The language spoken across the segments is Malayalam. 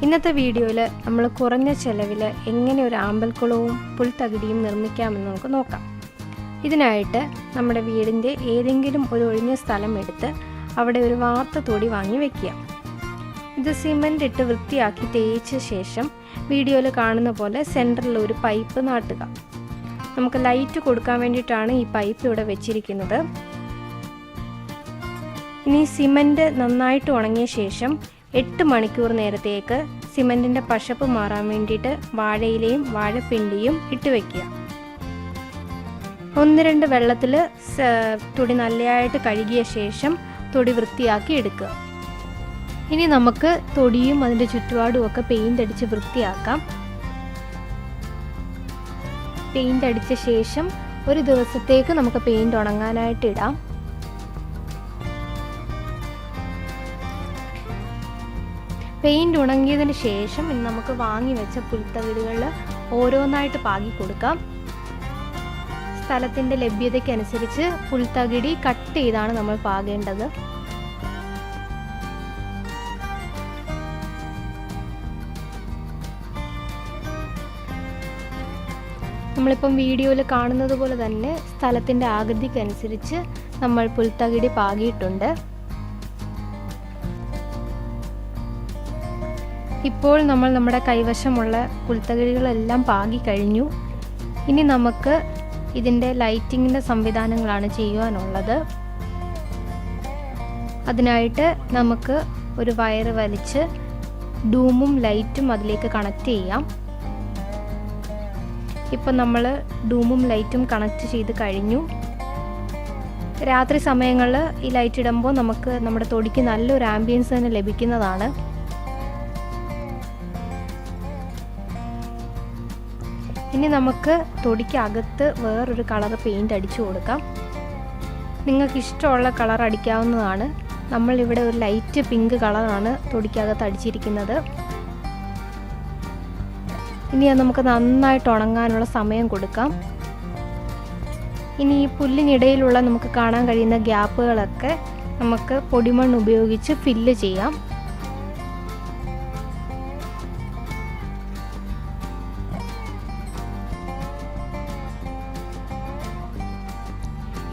ഇന്നത്തെ വീഡിയോയിൽ നമ്മൾ കുറഞ്ഞ ചെലവിൽ എങ്ങനെ ഒരു ആമ്പൽക്കുളവും പുൽത്തകിടിയും നിർമ്മിക്കാമെന്ന് നമുക്ക് നോക്കാം. ഇതിനായിട്ട് നമ്മുടെ വീടിൻ്റെ ഏതെങ്കിലും ഒരു ഒഴിഞ്ഞ സ്ഥലം എടുത്ത് അവിടെ ഒരു വാർത്ത തൊടി വാങ്ങി വെക്കുക. ഇത് സിമൻ്റ് ഇട്ട് വൃത്തിയാക്കി തേച്ച ശേഷം വീഡിയോയിൽ കാണുന്ന പോലെ സെൻറ്ററിൽ ഒരു പൈപ്പ് നാട്ടുക. നമുക്ക് ലൈറ്റ് കൊടുക്കാൻ വേണ്ടിയിട്ടാണ് ഈ പൈപ്പ് ഇവിടെ വെച്ചിരിക്കുന്നത്. ഇനി സിമൻ്റ് നന്നായിട്ട് ഉണങ്ങിയ ശേഷം 8 മണിക്കൂർ നേരത്തേക്ക് സിമൻറ്റിൻ്റെ പശപ്പ് മാറാൻ വേണ്ടിയിട്ട് വാഴയിലയും വാഴപ്പിണ്ടിയും ഇട്ട് വയ്ക്കുക. 1-2 വെള്ളത്തിൽ തൊടി നല്ലതായിട്ട് കഴുകിയ ശേഷം തൊടി വൃത്തിയാക്കി എടുക്കുക. ഇനി നമുക്ക് തൊടിയും അതിൻ്റെ ചുറ്റുപാടും ഒക്കെ പെയിൻ്റ് അടിച്ച് വൃത്തിയാക്കാം. പെയിൻ്റ് അടിച്ച ശേഷം ഒരു ദിവസത്തേക്ക് നമുക്ക് പെയിൻ്റ് ഉണങ്ങാനായിട്ട് ഇടാം. പെയിൻ്റ് ഉണങ്ങിയതിന് ശേഷം ഇനി നമുക്ക് വാങ്ങി വെച്ച പുൽത്തകിടികളിൽ ഓരോന്നായിട്ട് പാകി കൊടുക്കാം. സ്ഥലത്തിൻ്റെ ലഭ്യതയ്ക്കനുസരിച്ച് പുൽത്തകിടി കട്ട് ചെയ്താണ് നമ്മൾ പാകേണ്ടത്. നമ്മളിപ്പം വീഡിയോയിൽ കാണുന്നത് പോലെ തന്നെ സ്ഥലത്തിൻ്റെ ആകൃതിക്കനുസരിച്ച് നമ്മൾ പുൽത്തകിടി പാകിയിട്ടുണ്ട്. ഇപ്പോൾ നമ്മൾ നമ്മുടെ കൈവശമുള്ള പുൽത്തകിടികളെല്ലാം പാകി കഴിഞ്ഞു. ഇനി നമുക്ക് ഇതിൻ്റെ ലൈറ്റിങ്ങിൻ്റെ സംവിധാനങ്ങളാണ് ചെയ്യുവാനുള്ളത്. അതിനായിട്ട് നമുക്ക് ഒരു വയർ വലിച്ച് ഡൂമും ലൈറ്റും അതിലേക്ക് കണക്ട് ചെയ്യാം. ഇപ്പം നമ്മൾ ഡൂമും ലൈറ്റും കണക്ട് ചെയ്ത് കഴിഞ്ഞു. രാത്രി സമയങ്ങളിൽ ഈ ലൈറ്റ് ഇടുമ്പോൾ നമുക്ക് നമ്മുടെ തൊടിക്ക് നല്ലൊരു ആംബിയൻസ് തന്നെ ലഭിക്കുന്നതാണ്. ഇനി നമുക്ക് തൊടിക്കകത്ത് വേറൊരു കളർ പെയിൻ്റ് അടിച്ചു കൊടുക്കാം. നിങ്ങൾക്ക് ഇഷ്ടമുള്ള കളർ അടിക്കാവുന്നതാണ്. നമ്മളിവിടെ ഒരു ലൈറ്റ് പിങ്ക് കളറാണ് തൊടിക്കകത്ത് അടിച്ചിരിക്കുന്നത്. ഇനി അത് നമുക്ക് നന്നായിട്ട് ഉണങ്ങാനുള്ള സമയം കൊടുക്കാം. ഇനി ഈ പുല്ലിനിടയിലുള്ള നമുക്ക് കാണാൻ കഴിയുന്ന ഗ്യാപ്പുകളൊക്കെ നമുക്ക് പൊടിമണ്ണ് ഉപയോഗിച്ച് ഫില്ല് ചെയ്യാം.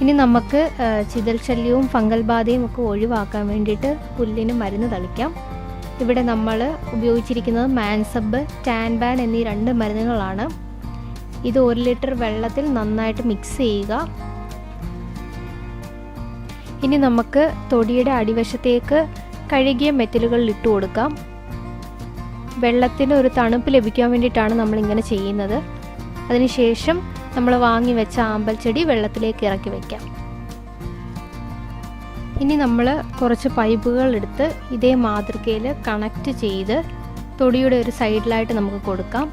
ഇനി നമുക്ക് ചിതൽ ശല്യവും ഫംഗൽ ബാധയും ഒക്കെ ഒഴിവാക്കാൻ വേണ്ടിയിട്ട് പുല്ലിന് മരുന്ന് തളിക്കാം. ഇവിടെ നമ്മൾ ഉപയോഗിച്ചിരിക്കുന്നത് മാൻസബ്, ടാൻബാൻ എന്നീ 2 മരുന്നുകളാണ്. ഇത് 1 ലിറ്റർ വെള്ളത്തിൽ നന്നായിട്ട് മിക്സ് ചെയ്യുക. ഇനി നമുക്ക് തൊടിയുടെ അടിവശത്തേക്ക് കഴുകിയ മെറ്റലുകളിൽ ഇട്ട് കൊടുക്കാം. വെള്ളത്തിന് ഒരു തണുപ്പ് ലഭിക്കാൻ വേണ്ടിയിട്ടാണ് നമ്മളിങ്ങനെ ചെയ്യുന്നത്. അതിനുശേഷം നമ്മൾ വാങ്ങി വെച്ച ആമ്പൽച്ചെടി വെള്ളത്തിലേക്ക് ഇറക്കി വയ്ക്കാം. ഇനി നമ്മൾ കുറച്ച് പൈപ്പുകൾ എടുത്ത് ഇതേ മാതൃകയിൽ കണക്റ്റ് ചെയ്ത് തൊടിയുടെ ഒരു സൈഡിലായിട്ട് നമുക്ക് കൊടുക്കാം.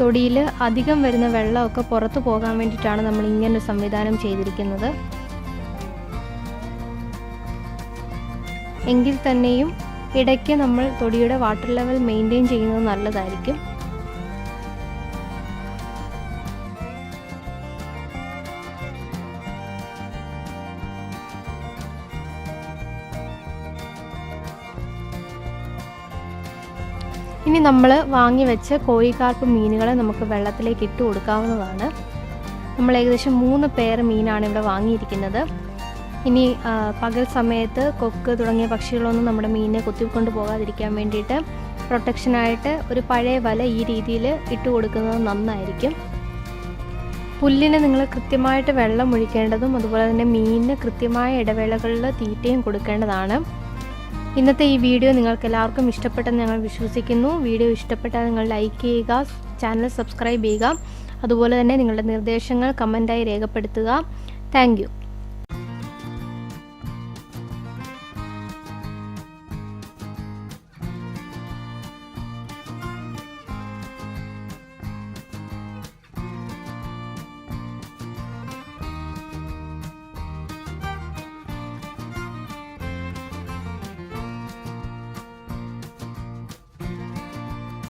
തൊടിയിൽ അധികം വരുന്ന വെള്ളമൊക്കെ പുറത്തു പോകാൻ വേണ്ടിയിട്ടാണ് നമ്മൾ ഇങ്ങനൊരു സംവിധാനം ചെയ്തിരിക്കുന്നത്. എങ്കിൽ തന്നെയും ഇടയ്ക്ക് നമ്മൾ തൊടിയുടെ വാട്ടർ ലെവൽ മെയിൻറ്റെയിൻ ചെയ്യുന്നത് നല്ലതായിരിക്കും. ഇനി നമ്മൾ വാങ്ങി വെച്ച കോഴിക്കാർപ്പ് മീനുകളെ നമുക്ക് വെള്ളത്തിലേക്ക് ഇട്ട് കൊടുക്കാവുന്നതാണ്. നമ്മൾ ഏകദേശം 3 പെയർ മീനാണ് ഇവിടെ വാങ്ങിയിരിക്കുന്നത്. ഇനി പകൽ സമയത്ത് കൊക്ക് തുടങ്ങിയ പക്ഷികളൊന്നും നമ്മുടെ മീനിനെ കൊത്തിക്കൊണ്ട് പോകാതിരിക്കാൻ വേണ്ടിയിട്ട് പ്രൊട്ടക്ഷനായിട്ട് ഒരു പഴയ വല ഈ രീതിയിൽ ഇട്ട് കൊടുക്കുന്നത് നന്നായിരിക്കും. പുല്ലിന് നിങ്ങൾ കൃത്യമായിട്ട് വെള്ളം ഒഴിക്കേണ്ടതും അതുപോലെ തന്നെ മീനിന് കൃത്യമായ ഇടവേളകളിൽ തീറ്റയും കൊടുക്കേണ്ടതാണ്. ഇന്നത്തെ ഈ വീഡിയോ നിങ്ങൾക്ക് എല്ലാവർക്കും ഇഷ്ടപ്പെട്ടെന്ന് ഞങ്ങൾ വിശ്വസിക്കുന്നു. വീഡിയോ ഇഷ്ടപ്പെട്ടാൽ നിങ്ങൾ ലൈക്ക് ചെയ്യുക, ചാനൽ സബ്സ്ക്രൈബ് ചെയ്യുക. അതുപോലെ തന്നെ നിങ്ങളുടെ നിർദ്ദേശങ്ങൾ കമൻറ്റായി രേഖപ്പെടുത്തുക. Thank you.